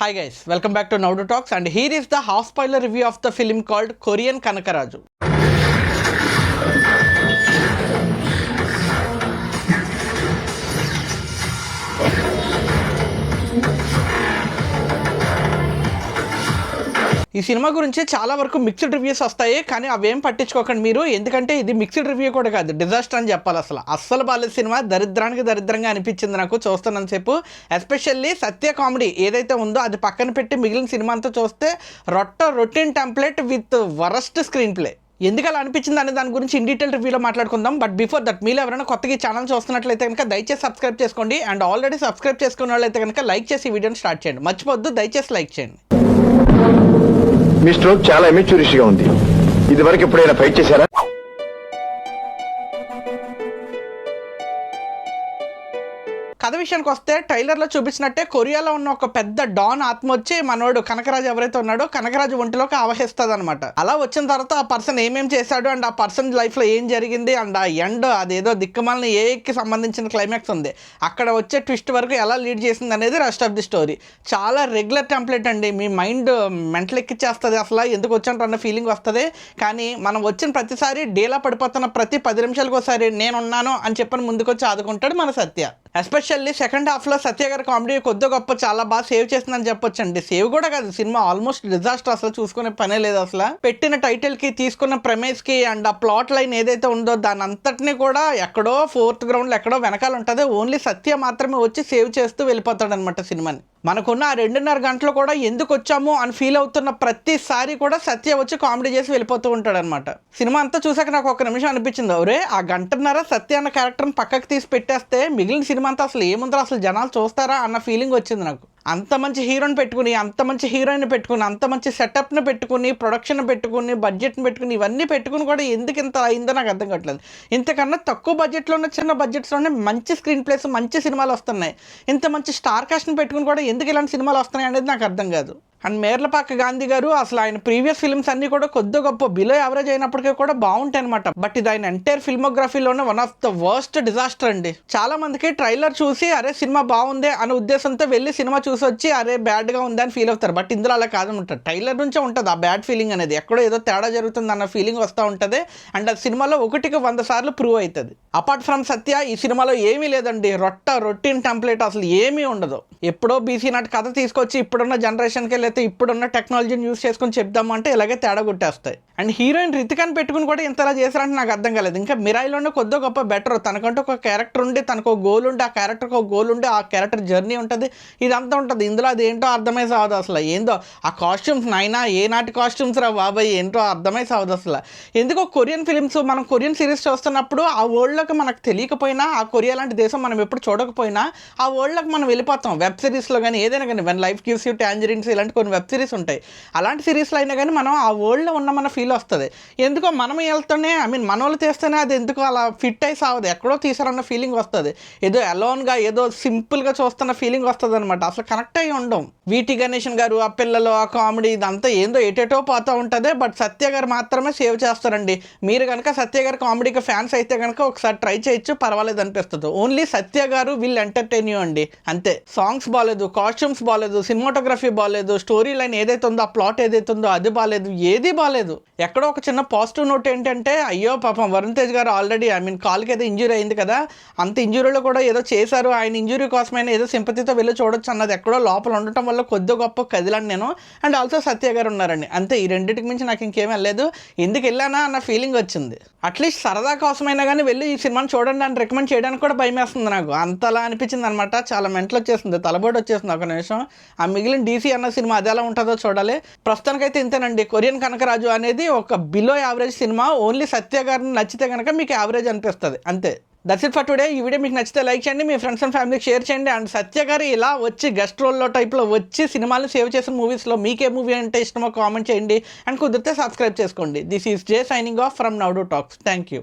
Hi guys, welcome back to Naudu Talks, and here is the half spoiler review of the film called Korean Kanakaraju. ఈ cinema గురించి చాలా వరకు mixed reviews వస్తాయి, కానీ అవేం పట్టించుకోకండి మీరు. ఎందుకంటే ఇది మిక్స్డ్ రివ్యూ కూడా కాదు, డిజాస్టర్ అని చెప్పాలి. అస్సలు బాలేదు సినిమా. దరిద్రంగా అనిపించింది నాకు చూస్తున్నంతసేపు. ఎస్పెషల్లీ సత్య కామెడీ ఏదైతే ఉందో అది పక్కన పెట్టి మిగిలిన సినిమా అంతా చూస్తే routine template with worst screen play. ఎందుకు అలా అనిపించింది అనే దాని గురించి ఇన్ డీటెయిల్ రివ్యూలో మాట్లాడుకుందాం. బట్ బిఫోర్ దట్, మీరు ఎవరైనా కొత్తగా ఈ ఛానల్ చూస్తున్నట్లయితే కనుక దయచేసి సబ్స్క్రైబ్ చేసుకోండి. అండ్ ఆల్రెడీ సబ్స్క్రైబ్ చేసుకున్న వాళ్ళైతే కనుక లైక్ చేసి ఈ వీడియోని స్టార్ట్ చేయండి. మర్చిపోద్దు, దయచేసి లైక్ చేయండి. మీ స్ట్రోక్ చాలా ఎమెచ్యూరిటీగా ఉంది. ఇదివరకు ఎప్పుడైనా ఫైట్ చేశారా? కథ విషయానికి వస్తే ట్రైలర్లో చూపించినట్టే కొరియాలో ఉన్న ఒక పెద్ద డాన్ ఆత్మ వచ్చి మనోడు కనకరాజు ఎవరైతే ఉన్నాడో కనకరాజు ఒంటిలోకి ఆవహిస్తుంది అనమాట. అలా వచ్చిన తర్వాత ఆ పర్సన్ ఏమేం చేశాడు అండ్ ఆ పర్సన్ లైఫ్లో ఏం జరిగింది అండ్ ఆ ఎండ్ అదేదో దిక్కుమాలని ఏకి సంబంధించిన క్లైమాక్స్ ఉంది, అక్కడ వచ్చే ట్విస్ట్ వరకు ఎలా లీడ్ చేసింది అనేది రెస్ట్ ఆఫ్ ది స్టోరీ. చాలా రెగ్యులర్ టెంప్లెట్ అండి. మీ మైండ్ మెంటల్ ఎక్కిచ్చేస్తుంది. అసలు ఎందుకు వచ్చాంటన్న ఫీలింగ్ వస్తుంది. కానీ మనం వచ్చిన ప్రతిసారి డేలా పడిపోతున్న ప్రతి 10 నిమిషాలకు ఒకసారి నేనున్నాను అని చెప్పని ముందుకొచ్చి ఆదుకుంటాడు మన సత్య. ఎస్పెషల్లీ సెకండ్ హాఫ్లో సత్య గారి కామెడీ కొద్ది గొప్ప చాలా బాగా సేవ్ చేస్తుందని చెప్పొచ్చు అండి. సేవ్ కూడా కాదు, సినిమా ఆల్మోస్ట్ డిజాస్టర్. అసలు చూసుకునే పనే లేదు. అసలు పెట్టిన టైటిల్కి తీసుకున్న ప్రెమైస్కి అండ్ ఆ ప్లాట్ లైన్ ఏదైతే ఉందో దాని అంతటినీ కూడా ఎక్కడో ఫోర్త్ గ్రౌండ్లో ఎక్కడో వెనకాల ఉంటుంది. ఓన్లీ సత్య మాత్రమే వచ్చి సేవ్ చేస్తూ వెళ్ళిపోతాడు అనమాట సినిమాని. మనకున్న ఆ 2.5 గంటలు కూడా ఎందుకు వచ్చాము అని ఫీల్ అవుతున్న ప్రతిసారి కూడా సత్య వచ్చి కామెడీ చేసి వెళ్ళిపోతూ ఉంటాడు అనమాట. సినిమా అంతా చూసాక నాకు 1 నిమిషం అనిపించింది, ఒరే ఆ 1.5 గంట సత్య అన్న క్యారెక్టర్ని పక్కకు తీసి పెట్టేస్తే మిగిలిన సినిమా అంతా అసలు ఏముందో, అసలు జనాలు చూస్తారా అన్న ఫీలింగ్ వచ్చింది నాకు. అంత మంచి హీరోని పెట్టుకుని, అంత మంచి హీరోయిన్ పెట్టుకుని, అంత మంచి సెటప్ని పెట్టుకుని, ప్రొడక్షన్ పెట్టుకుని, బడ్జెట్ని పెట్టుకుని, ఇవన్నీ పెట్టుకుని కూడా ఎందుకు ఇంత అయిందో నాకు అర్థం కావట్లేదు. ఇంతకన్నా తక్కువ బడ్జెట్లోనే, చిన్న బడ్జెట్స్లోనే మంచి స్క్రీన్ ప్లేస్, మంచి సినిమాలు వస్తున్నాయి. ఇంత మంచి స్టార్ కాస్ట్ని పెట్టుకుని కూడా ఎందుకు ఇలాంటి సినిమాలు వస్తున్నాయి అనేది నాకు అర్థం కాదు. అండ్ మేర్లపాక గాంధీ గారు అసలు ఆయన ప్రీవియస్ ఫిల్మ్స్ అన్నీ కూడా కొద్ది గొప్ప బిలో యావరేజ్ అయినప్పటికీ కూడా బాగుంటాయి అనమాట. బట్ ఇది ఆయన ఎంటైర్ ఫిల్మోగ్రఫీలోనే one of the worst disaster అండి. చాలా మందికి ట్రైలర్ చూసి అరే సినిమా బాగుంది అనే ఉద్దేశంతో వెళ్ళి సినిమా చూసి వచ్చి అరే బ్యాడ్గా ఉంది అని ఫీల్ అవుతారు. బట్ ఇందులో అలా కాదనమాట. ట్రైలర్ నుంచే ఉంటుంది ఆ బ్యాడ్ ఫీలింగ్ అనేది. ఎక్కడో ఏదో తేడా జరుగుతుంది అన్న ఫీలింగ్ వస్తూ ఉంటుంది. అండ్ ఆ సినిమాలో 1కి 100 సార్లు ప్రూవ్ అవుతుంది. అపార్ట్ ఫ్రమ్ సత్య ఈ సినిమాలో ఏమీ లేదండి. రొటీన్ టెంప్లెట్ అసలు ఏమీ ఉండదు. ఎప్పుడో బీసీ నాటి కథ తీసుకొచ్చి ఇప్పుడున్న జనరేషన్కి లేకపోతే ఇప్పుడున్న టెక్నాలజీని యూస్ చేసుకొని చెప్దామంటే ఇలాగే తేడా కొట్టేస్తాయి. అండ్ హీరోయిన్ రితికాని పెట్టుకుని కూడా ఇంతలా చేశారంటే నాకు అర్థం కాలేదు. ఇంకా మిరాయిలోనే కొద్ది గొప్ప బెటర్. తనకంటూ ఒక క్యారెక్టర్ ఉండి, తనకు ఒక గోల్ ఉండి, ఆ క్యారెక్టర్కి ఒక గోల్ ఉండి, ఆ క్యారెక్టర్ జర్నీ ఉంటుంది, ఇదంతా ఉంటుంది. ఇందులో అది ఏంటో అర్థమై సావదు అసలు. ఏందో ఆ కాస్ట్యూమ్స్ నైనా ఏనాటి కాస్ట్యూమ్స్ రా బాబాయ్, ఏంటో అర్థమై సావదు అసలు. ఎందుకో కొరియన్ ఫిలిమ్స్, మనం కొరియన్ సిరీస్ చూస్తున్నప్పుడు ఆ వరల్డ్లోకి మనకు తెలియకపోయినా, ఆ కొరియా లాంటి దేశం మనం ఎప్పుడు చూడకపోయినా ఆ వరల్డ్లోకి మనం వెళ్ళిపోతాం. వెబ్ సిరీస్లో కానీ ఏదైనా కానీ, వెన్ లైఫ్ గివ్స్ యూ టాంజరీన్స్ ఇలాంటి కొన్ని వెబ్ సిరీస్ ఉంటాయి. అలాంటి సిరీస్లో అయినా కానీ మనం ఆ వరల్డ్లో ఉన్నామన్న ఫీల్ వస్తుంది. ఎందుకో మనం వెళ్తూనే మన వాళ్ళు తీస్తేనే అది ఎందుకో అలా ఫిట్ అయి సావదు, ఎక్కడో తీసారన్న ఫీలింగ్ వస్తుంది. ఏదో అలోన్గా ఏదో సింపుల్గా చూస్తున్న ఫీలింగ్ వస్తుంది అనమాట. అసలు కనెక్ట్ అయ్యి ఉండం. వీటి గణేషన్ గారు ఆ పిల్లలు ఆ కామెడీ ఇదంతా ఏందో ఎటేటో పోతూ ఉంటుంది. బట్ సత్య గారు మాత్రమే సేవ్ చేస్తారండి. మీరు కనుక సత్య గారి కామెడీకి ఫ్యాన్స్ అయితే కనుక ఒకసారి ట్రై చేయొచ్చు, పర్వాలేదు అనిపిస్తుంది. ఓన్లీ సత్య గారు విల్ ఎంటర్టైన్ యూ అండి, అంతే. సాంగ్స్ బాగాలేదు, కాస్ట్యూమ్స్ బాగాలేదు, సినిమాటోగ్రఫీ బాగాలేదు, స్టోరీ లైన్ ఏదైతే ఉందో ఆ ప్లాట్ ఏదైతే ఉందో అది బాగాలేదు, ఏది బాగాలేదు. ఎక్కడో ఒక చిన్న పాజిటివ్ నోట్ ఏంటంటే, అయ్యో పాపం వరుణ్ తేజ్ గారు ఆల్రెడీ కాల్కి ఏదో ఇంజురీ అయింది కదా, అంత ఇంజురీలో కూడా ఏదో చేశారు, ఆయన ఇంజురీ కోసమైనా ఏదో సింపతితో వెళ్ళి చూడొచ్చు అన్నది ఎక్కడో లోపల ఉండటం వల్ల కొద్ది గొప్ప కదిలాను నేను. అండ్ ఆల్సో సత్య గారు ఉన్నారండి, అంతే. ఈ రెండింటికి మించి నాకు ఇంకేం వెళ్ళలేదు. ఎందుకు వెళ్ళానా అన్న ఫీలింగ్ వచ్చింది. అట్లీస్ట్ సరదా కోసమైనా కానీ వెళ్ళి ఈ సినిమాని చూడండి అని రికమెండ్ చేయడానికి కూడా భయం వేస్తుంది నాకు. అంతలా అనిపించింది అనమాట. చాలా మెంటల్ వచ్చేస్తుంది, తలబోటు వచ్చేస్తుంది 1 నిమిషం. ఆ మిగిలిన డీసీ అన్న సినిమా అది ఎలా ఉంటుందో చూడాలి. ప్రస్తుతానికైతే ఇంతేనండి. కొరియన్ కనకరాజు అనేది ఒక బిలో యావరేజ్ సినిమా. ఓన్లీ సత్య గారిని నచ్చితే కనుక మీకు యావరేజ్ అనిపిస్తుంది, అంతే. That's it for today. ఈ వీడియో మీకు నచ్చితే లైక్ చేయండి, మీ ఫ్రెండ్స్ అండ్ ఫ్యామిలీకి షేర్ చేయండి. అండ్ సత్య గారు ఇలా వచ్చి గెస్ట్ రోల్లో టైప్లో వచ్చి సినిమాలు సేవ్ చేసిన మూవీస్లో మీకే మూవీ అంటే ఇష్టమో కామెంట్ చేయండి. అండ్ కుదిరితే సబ్స్క్రైబ్ చేసుకోండి. This is Jay signing off from Naidu talks. Thank you.